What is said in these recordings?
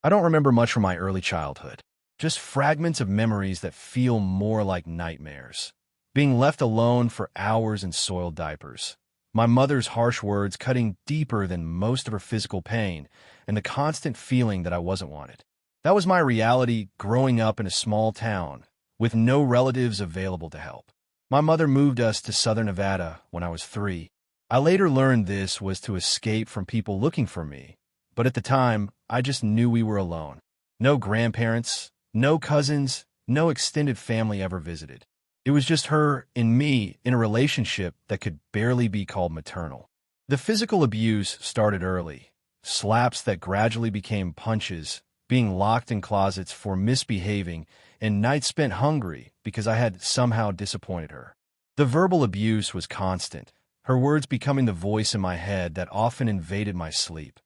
I don't remember much from my early childhood. Just fragments of memories that feel more like nightmares. Being left alone for hours in soiled diapers. My mother's harsh words cutting deeper than most of her physical pain, and the constant feeling that I wasn't wanted. That was my reality growing up in a small town, with no relatives available to help. My mother moved us to southern Nevada when I was 3. I later learned this was to escape from people looking for me, but at the time, I just knew we were alone. No grandparents, no cousins, no extended family ever visited. It was just her and me in a relationship that could barely be called maternal. The physical abuse started early. Slaps that gradually became punches, being locked in closets for misbehaving, and nights spent hungry because I had somehow disappointed her. The verbal abuse was constant, her words becoming the voice in my head that often invaded my sleep.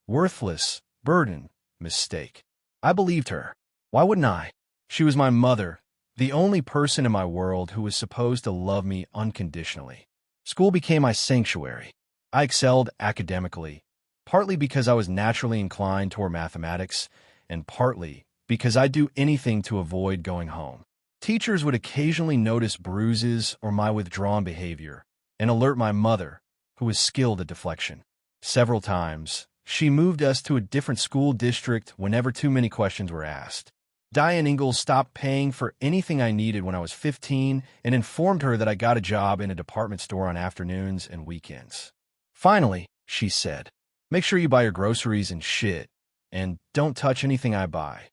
Worthless, burden, mistake. I believed her. Why wouldn't I? She was my mother, the only person in my world who was supposed to love me unconditionally. School became my sanctuary. I excelled academically, partly because I was naturally inclined toward mathematics, and partly because I'd do anything to avoid going home. Teachers would occasionally notice bruises or my withdrawn behavior and alert my mother, who was skilled at deflection. Several times, she moved us to a different school district whenever too many questions were asked. Diane Ingalls stopped paying for anything I needed when I was 15 and informed her that I got a job in a department store on afternoons and weekends. Finally, she said, "Make sure you buy your groceries and shit, and don't touch anything I buy."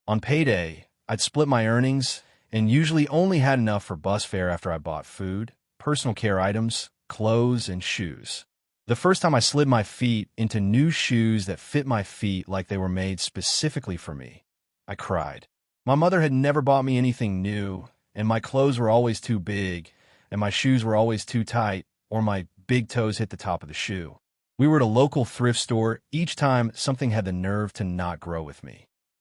On payday, I'd split my earnings and usually only had enough for bus fare after I bought food, personal care items, clothes, and shoes. The first time I slid my feet into new shoes that fit my feet like they were made specifically for me, I cried. My mother had never bought me anything new, and my clothes were always too big, and my shoes were always too tight, or my big toes hit the top of the shoe. We were at a local thrift store each time something had the nerve to not grow with me.